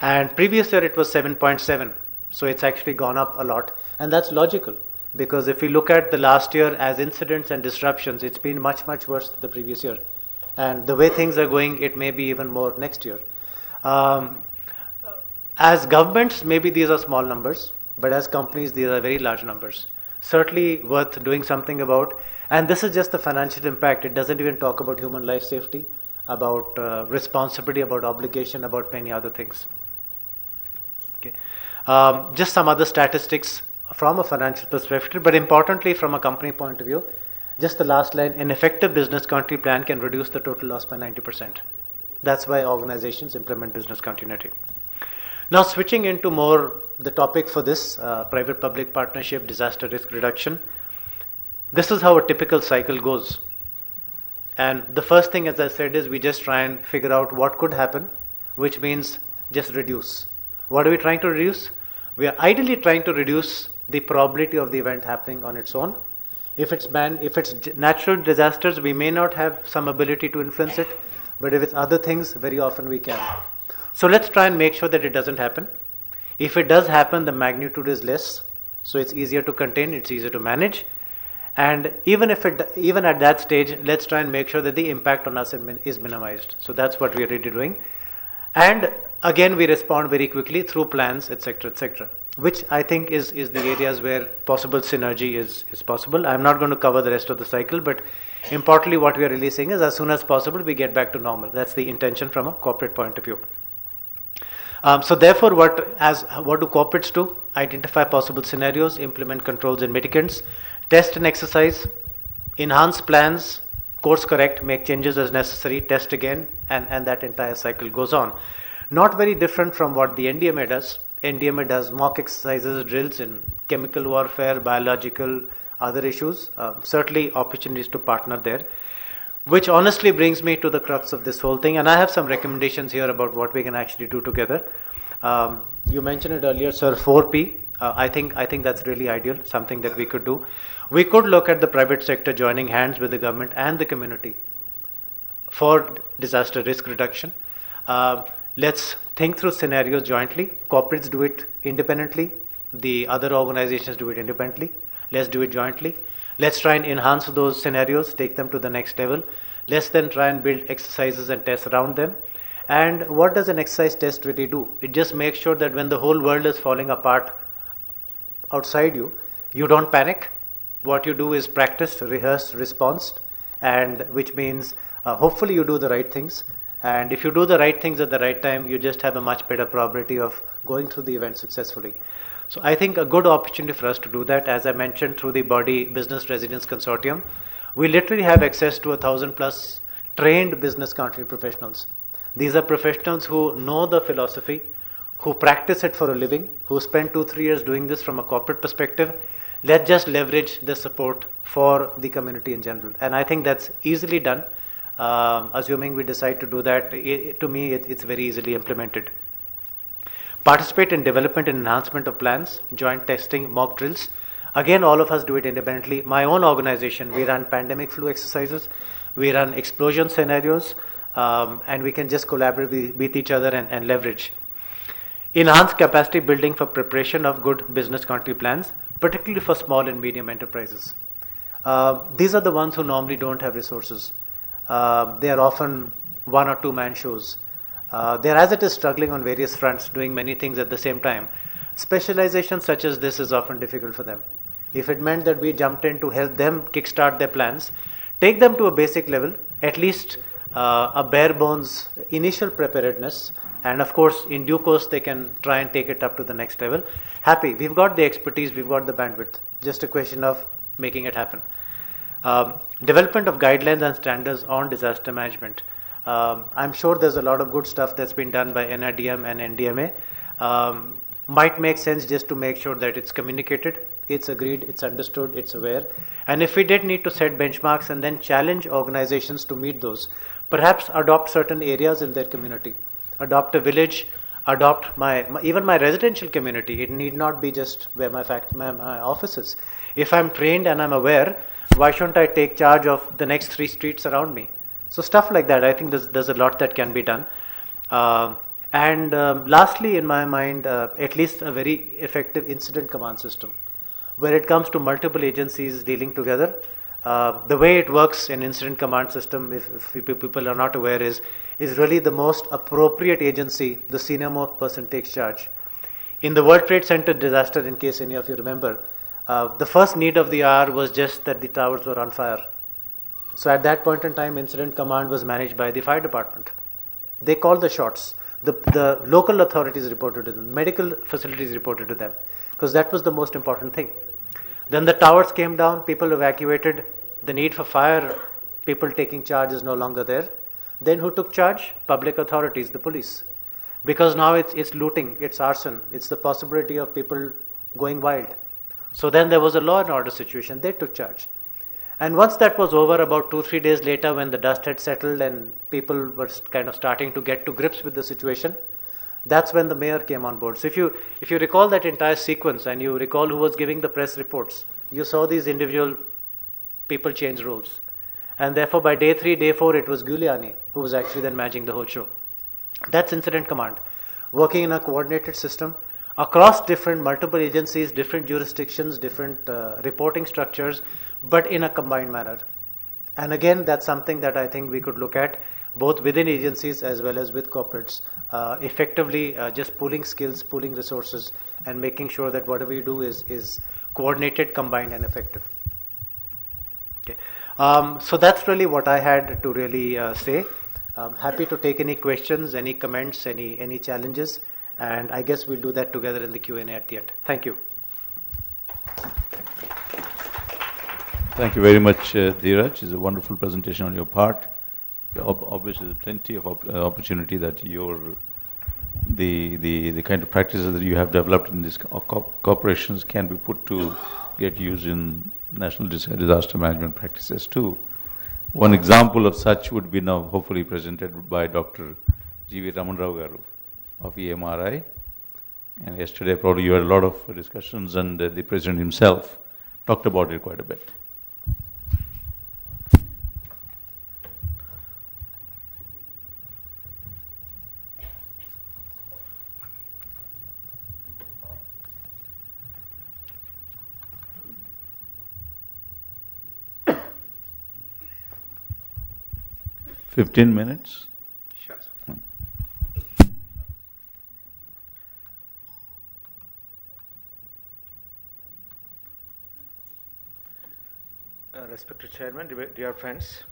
And previous year it was 7.7. So it's actually gone up a lot. And that's logical, because if we look at the last year as incidents and disruptions, it's been much, much worse than the previous year. And the way things are going, it may be even more next year. As governments, maybe these are small numbers, but as companies, these are very large numbers. Certainly worth doing something about. And this is just the financial impact. It doesn't even talk about human life safety, about responsibility, about obligation, about many other things. Okay. Just some other statistics from a financial perspective, but importantly from a company point of view, just the last line, an effective business continuity plan can reduce the total loss by 90%. That's why organizations implement business continuity. Now switching into more the topic for this, private-public partnership, disaster risk reduction. This is how a typical cycle goes. And the first thing, as I said, is we just try and figure out what could happen, which means just reduce. What are we trying to reduce? We are ideally trying to reduce the probability of the event happening on its own. If it's natural disasters, we may not have some ability to influence it, but if it's other things, very often we can. So let's try and make sure that it doesn't happen. If it does happen, the magnitude is less, so it's easier to contain, it's easier to manage. And even at that stage, let's try and make sure that the impact on us is minimized. So that's what we are really doing. And again, we respond very quickly through plans, etc., which I think is the areas where possible synergy is possible. I'm not going to cover the rest of the cycle, but importantly, what we are really saying is as soon as possible, we get back to normal. That's the intention from a corporate point of view. So therefore, what do corporates do? Identify possible scenarios, implement controls and mitigants, test and exercise, enhance plans, course correct, make changes as necessary, test again, and that entire cycle goes on. Not very different from what the NDMA does. NDMA does mock exercises, drills in chemical warfare, biological, other issues. Certainly opportunities to partner there. Which honestly brings me to the crux of this whole thing, and I have some recommendations here about what we can actually do together. You mentioned it earlier, sir, 4P. I think that's really ideal, something that we could do. We could look at the private sector joining hands with the government and the community for disaster risk reduction. Let's think through scenarios jointly. Corporates do it independently. The other organizations do it independently. Let's do it jointly. Let's try and enhance those scenarios, take them to the next level. Let's then try and build exercises and tests around them. And what does an exercise test really do? It just makes sure that when the whole world is falling apart outside you, you don't panic. What you do is practice, rehearse, response, and which means hopefully you do the right things. And if you do the right things at the right time, you just have a much better probability of going through the event successfully. So I think a good opportunity for us to do that, as I mentioned, through the Body Business Resilience Consortium. We literally have access to 1,000 plus trained business continuity professionals. These are professionals who know the philosophy, who practice it for a living, who spend 2-3 years doing this from a corporate perspective. Let's just leverage the support for the community in general. And I think that's easily done. Assuming we decide to do that, to me, it's very easily implemented. Participate in development and enhancement of plans, joint testing, mock drills. Again, all of us do it independently. My own organization, we run pandemic flu exercises, we run explosion scenarios, and we can just collaborate with each other and leverage. Enhance capacity building for preparation of good business continuity plans, particularly for small and medium enterprises. These are the ones who normally don't have resources. They are often 1 or 2 man shows. They're as it is struggling on various fronts, doing many things at the same time. Specialization such as this is often difficult for them. If it meant that we jumped in to help them kickstart their plans, take them to a basic level, at least a bare bones initial preparedness, and of course in due course they can try and take it up to the next level. Happy, we've got the expertise, we've got the bandwidth, just a question of making it happen. Development of guidelines and standards on disaster management. I'm sure there's a lot of good stuff that's been done by NIDM and NDMA. Might make sense just to make sure that it's communicated, it's agreed, it's understood, it's aware. And if we did need to set benchmarks and then challenge organizations to meet those, perhaps adopt certain areas in their community. Adopt a village, adopt even my residential community. It need not be just where my office is. If I'm trained and I'm aware, why shouldn't I take charge of the next 3 streets around me? So stuff like that, I think there's a lot that can be done. Lastly, in my mind, at least a very effective incident command system, where it comes to multiple agencies dealing together. The way it works in incident command system, if people are not aware, is really the most appropriate agency, the senior most person takes charge. In the World Trade Center disaster, in case any of you remember, the first need of the hour was just that the towers were on fire. So at that point in time, incident command was managed by the fire department. They called the shots. The local authorities reported to them, medical facilities reported to them, because that was the most important thing. Then the towers came down, people evacuated, the need for fire, people taking charge is no longer there. Then who took charge? Public authorities, the police. Because now it's looting, it's arson, it's the possibility of people going wild. So then there was a law and order situation, they took charge. And once that was over, about 2-3 days later, when the dust had settled and people were kind of starting to get to grips with the situation, that's when the mayor came on board. So if you recall that entire sequence and you recall who was giving the press reports, you saw these individual people change roles. And therefore by day 3, day 4, it was Giuliani who was actually then managing the whole show. That's incident command, working in a coordinated system across multiple agencies, different jurisdictions, different reporting structures, but in a combined manner. And again, that's something that I think we could look at both within agencies as well as with corporates, effectively just pooling skills, pooling resources, and making sure that whatever you do is coordinated, combined, and effective. Okay. So that's really what I had to really say. I'm happy to take any questions, any comments, any challenges, and I guess we'll do that together in the Q&A at the end. Thank you. Thank you very much, Dheeraj. It's a wonderful presentation on your part. Obviously, there's plenty of opportunity that the kind of practices that you have developed in these corporations can be put to get used in national disaster management practices too. One example of such would be now hopefully presented by Dr. G.V. Ramanrao Garu of EMRI. And yesterday probably you had a lot of discussions, and the president himself talked about it quite a bit. – 15 minutes. Sure. Respected Chairman, dear friends,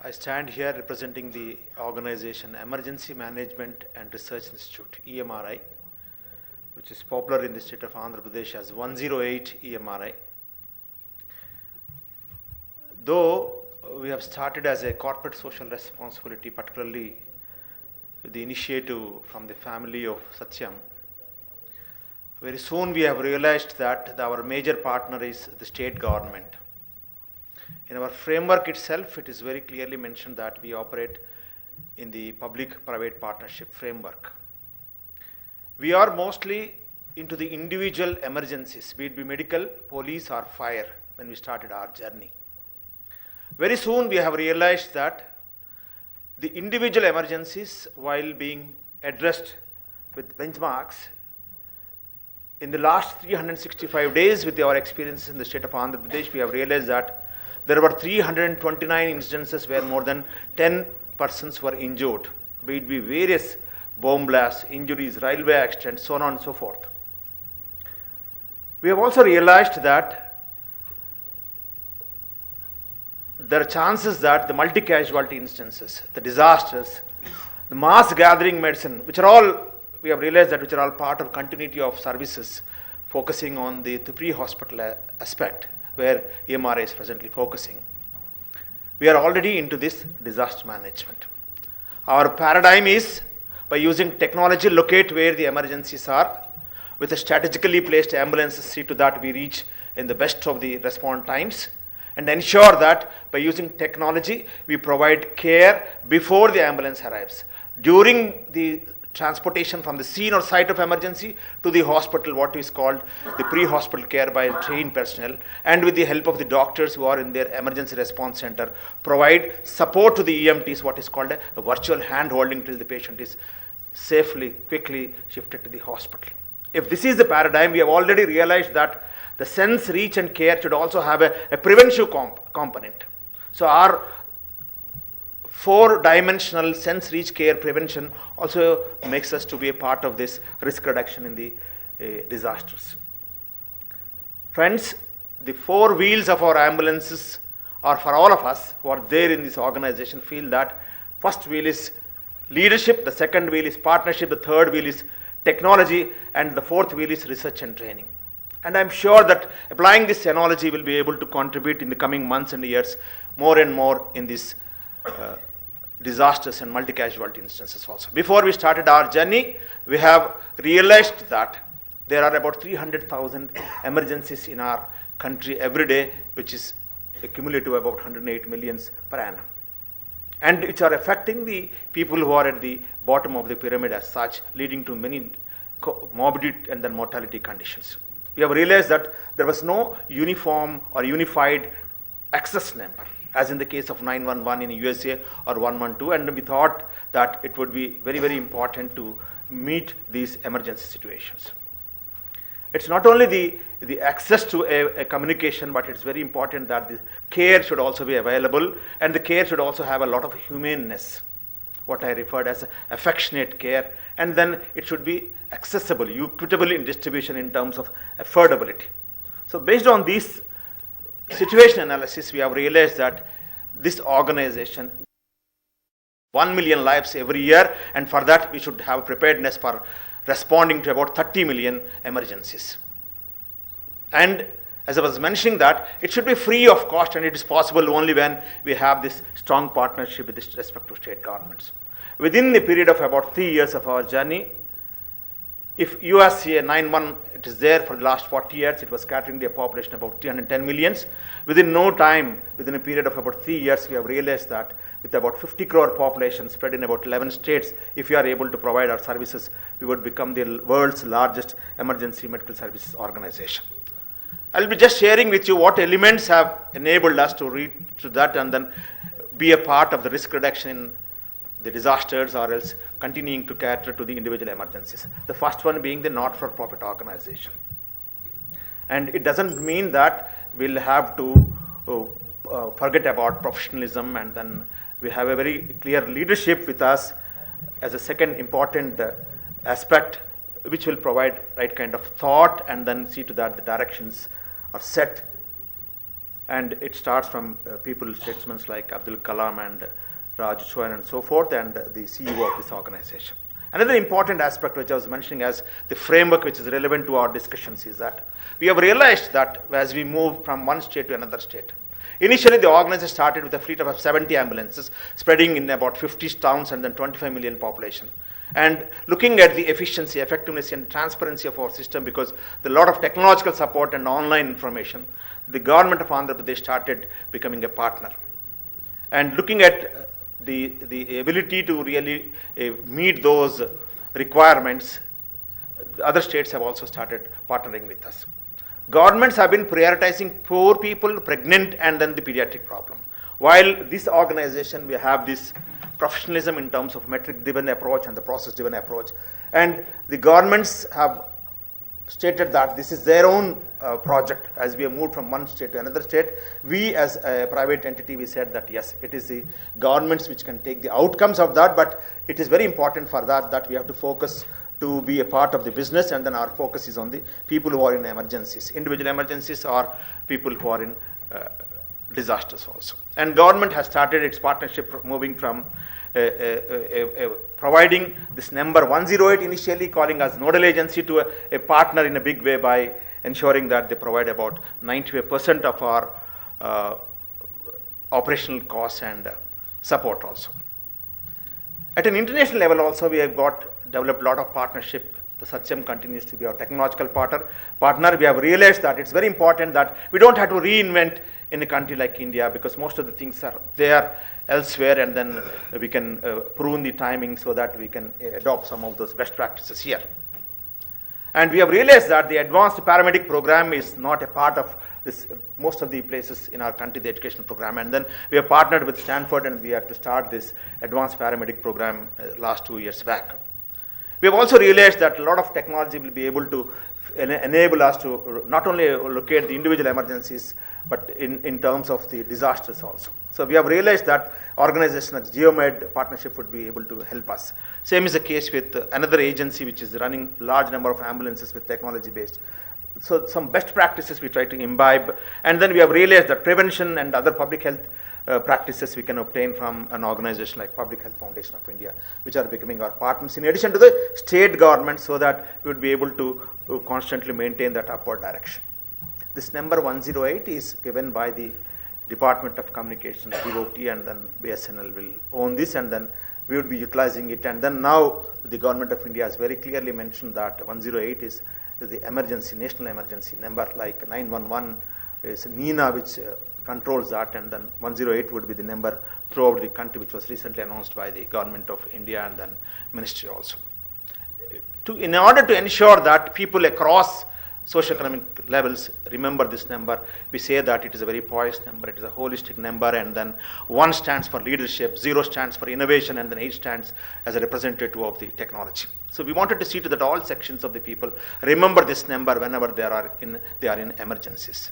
I stand here representing the organization Emergency Management and Research Institute, EMRI, which is popular in the state of Andhra Pradesh as 108 EMRI. Though we have started as a corporate social responsibility, particularly with the initiative from the family of Satyam, very soon we have realized that our major partner is the state government. In our framework itself, it is very clearly mentioned that we operate in the public-private partnership framework. We are mostly into the individual emergencies, be it medical, police or fire, when we started our journey. Very soon we have realized that the individual emergencies, while being addressed with benchmarks, in the last 365 days with our experiences in the state of Andhra Pradesh, we have realized that there were 329 instances where more than 10 persons were injured, be it various bomb blasts, injuries, railway accidents, so on and so forth. We have also realized that there are chances that the multi-casualty instances, the disasters, the mass gathering medicine, which are all, we have realized that which are all part of continuity of services, focusing on the pre-hospital aspect, where EMRI is presently focusing. We are already into this disaster management. Our paradigm is by using technology, locate where the emergencies are, with a strategically placed ambulances, see to that we reach in the best of the response times, and ensure that by using technology, we provide care before the ambulance arrives. During the transportation from the scene or site of emergency to the hospital, what is called the pre-hospital care by trained personnel, and with the help of the doctors who are in their emergency response center, provide support to the EMTs, what is called a virtual hand-holding till the patient is safely, quickly shifted to the hospital. If this is the paradigm, we have already realized that the sense, reach and care should also have a preventive component. So our 4-dimensional sense, reach, care, prevention also makes us to be a part of this risk reduction in the disasters. Friends, the 4 wheels of our ambulances, or for all of us who are there in this organization, feel that first wheel is leadership, the second wheel is partnership, the third wheel is technology, and the fourth wheel is research and training. And I'm sure that applying this analogy will be able to contribute in the coming months and years more and more in this disasters and multi-casualty instances also. Before we started our journey, we have realized that there are about 300,000 emergencies in our country every day, which is cumulative about 108 millions per annum, and which are affecting the people who are at the bottom of the pyramid as such, leading to many morbidity and then mortality conditions. We have realized that there was no uniform or unified access number, as in the case of 911 in USA or 112, and we thought that it would be very, very important to meet these emergency situations. It's not only the access to a communication, but it's very important that the care should also be available, and the care should also have a lot of humaneness, what I referred as affectionate care, and then it should be accessible, equitable in distribution in terms of affordability. So based on these situation analysis, we have realized that this organization 1 million lives every year, and for that we should have preparedness for responding to about 30 million emergencies. And as I was mentioning that, it should be free of cost, and it is possible only when we have this strong partnership with the respective state governments. Within the period of about 3 years of our journey, if USCA 9-1, it is there for the last 40 years, it was catering the population of about 310 millions. Within no time, within a period of about 3 years, we have realized that with about 50 crore population spread in about 11 states, if we are able to provide our services, we would become the world's largest emergency medical services organization. I'll be just sharing with you what elements have enabled us to reach to that and then be a part of the risk reduction in the disasters, or else continuing to cater to the individual emergencies. The first one being the not-for-profit organization. And it doesn't mean that we'll have to forget about professionalism, and then we have a very clear leadership with us as a second important aspect, which will provide right kind of thought and then see to that the directions are set. And it starts from people, statesmen like Abdul Kalam and Raj Chouhan and so forth, and the CEO of this organization. Another important aspect which I was mentioning as the framework which is relevant to our discussions is that we have realized that as we move from one state to another state, initially the organization started with a fleet of 70 ambulances spreading in about 50 towns and then 25 million population. And looking at the efficiency, effectiveness and transparency of our system, because the lot of technological support and online information, the government of Andhra Pradesh started becoming a partner. And looking at the ability to really meet those requirements, other states have also started partnering with us. Governments have been prioritizing poor people, pregnant, and then the pediatric problem. While this organization, we have this professionalism in terms of metric-driven approach and the process-driven approach, and the governments have stated that this is their own project. As we have moved from one state to another state, we as a private entity, we said that yes, it is the governments which can take the outcomes of that, but it is very important for that we have to focus to be a part of the business, and then our focus is on the people who are in emergencies, individual emergencies, or people who are in disasters also. And government has started its partnership moving from providing this number 108 initially, calling us nodal agency, to a partner in a big way by ensuring that they provide about 95% of our operational costs and support also. At an international level also, we have developed a lot of partnership. The Satyam continues to be our technological partner. We have realized that it's very important that we don't have to reinvent in a country like India, because most of the things are there elsewhere, and then we can prune the timing so that we can adopt some of those best practices here. And we have realized that the advanced paramedic program is not a part of this, most of the places in our country, the educational program. And then we have partnered with Stanford, and we had to start this advanced paramedic program last 2 years back. We have also realized that a lot of technology will be able to enable us to not only locate the individual emergencies, but in terms of the disasters also. So we have realized that organizations like Geomed partnership would be able to help us. Same is the case with another agency which is running large number of ambulances with technology based. So some best practices we try to imbibe, and then we have realized that prevention and other public health practices we can obtain from an organization like Public Health Foundation of India, which are becoming our partners in addition to the state government, so that we would be able to constantly maintain that upward direction. This number 108 is given by the Department of Communications, DOT, and then BSNL will own this, and then we would be utilizing it. And then now the government of India has very clearly mentioned that 108 is the emergency, national emergency number, like 911 is NINA, which controls that, and then 108 would be the number throughout the country, which was recently announced by the government of India and then ministry also. In order to ensure that people across socioeconomic levels remember this number, we say that it is a very poised number, it is a holistic number, and then 1 stands for leadership, 0 stands for innovation, and then 8 stands as a representative of the technology. So we wanted to see to that all sections of the people remember this number whenever they are in emergencies.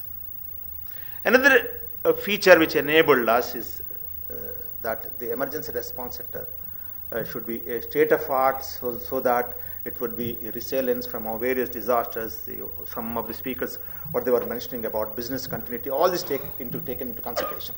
Another feature which enabled us is that the emergency response sector should be a state of art, so that it would be resilience from our various disasters. Some of the speakers, what they were mentioning about business continuity, all this taken into consideration.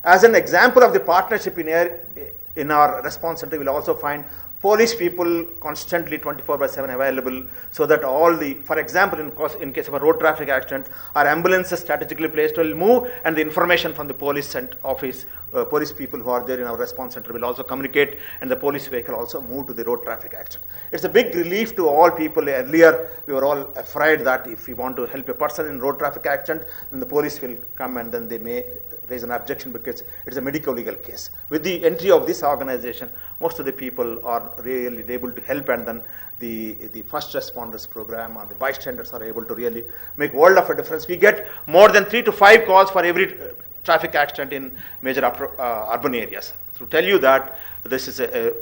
As an example of the partnership in our response center, we will also find police people constantly 24/7 available, so that all the, for example, in case of a road traffic accident, our ambulances strategically placed will move, and the information from the police office, police people who are there in our response center will also communicate, and the police vehicle also move to the road traffic accident. It's a big relief to all people. Earlier, we were all afraid that if we want to help a person in road traffic accident, then the police will come and then they may raise an objection because it's a medical legal case. With the entry of this organization, most of the people are really able to help, and then the first responders program or the bystanders are able to really make world of a difference. We get more than 3 to 5 calls for every traffic accident in major urban areas. To tell you that this is a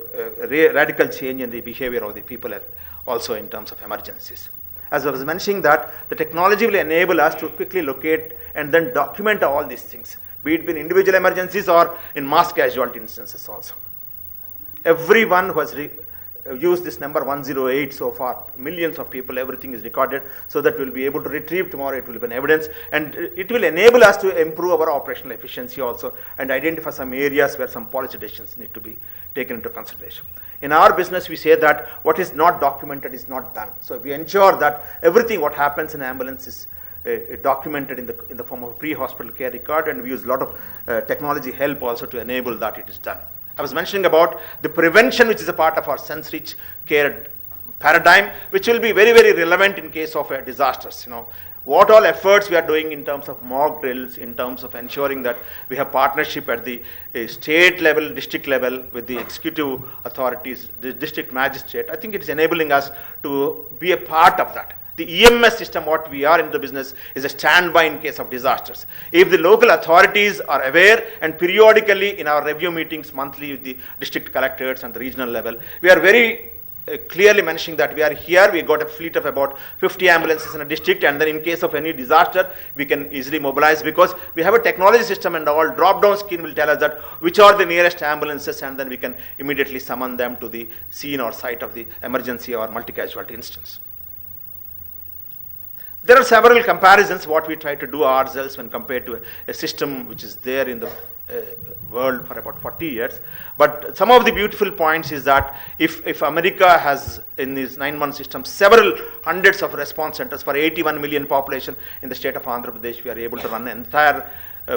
radical change in the behavior of the people also in terms of emergencies. As I was mentioning, that the technology will enable us to quickly locate and then document all these things, be it in individual emergencies or in mass casualty instances also. Everyone who has used this number 108 so far, millions of people, everything is recorded, so that we'll be able to retrieve tomorrow, it will be an evidence, and it will enable us to improve our operational efficiency also, and identify some areas where some policy decisions need to be taken into consideration. In our business, we say that what is not documented is not done. So we ensure that everything what happens in ambulance is documented in the form of a pre-hospital care record, and we use a lot of technology help also to enable that it is done. I was mentioning about the prevention, which is a part of our sense-rich care paradigm, which will be very, very relevant in case of disasters. What all efforts we are doing in terms of mock drills, in terms of ensuring that we have partnership at the state level, district level with the executive authorities, the district magistrate. I think it is enabling us to be a part of that. The EMS system, what we are in the business, is a standby in case of disasters. If the local authorities are aware, and periodically in our review meetings monthly with the district collectors and the regional level, we are very clearly mentioning that we are here, we got a fleet of about 50 ambulances in a district, and then in case of any disaster, we can easily mobilize, because we have a technology system, and our drop-down screen will tell us that which are the nearest ambulances, and then we can immediately summon them to the scene or site of the emergency or multi-casualty instance. There are several comparisons what we try to do ourselves when compared to a system which is there in the world for about 40 years. But some of the beautiful points is that if America has in these 9-month systems several hundreds of response centers for 81 million population in the state of Andhra Pradesh, we are able to run an entire,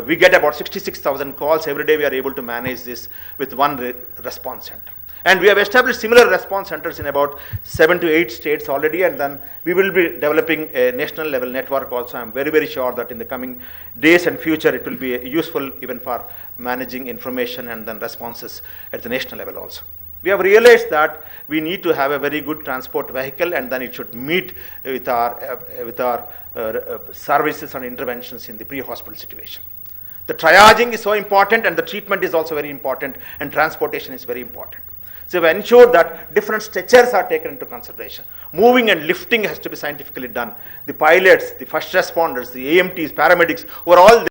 we get about 66,000 calls every day. We are able to manage this with one response center. And we have established similar response centers in about 7 to 8 states already, and then we will be developing a national level network also. I'm very, very sure that in the coming days and future it will be useful even for managing information and then responses at the national level also. We have realized that we need to have a very good transport vehicle, and then it should meet with our services and interventions in the pre-hospital situation. The triaging is so important, and the treatment is also very important, and transportation is very important. So we ensure that different stretchers are taken into consideration. Moving and lifting has to be scientifically done. The pilots, the first responders, the AMTs, paramedics, who are all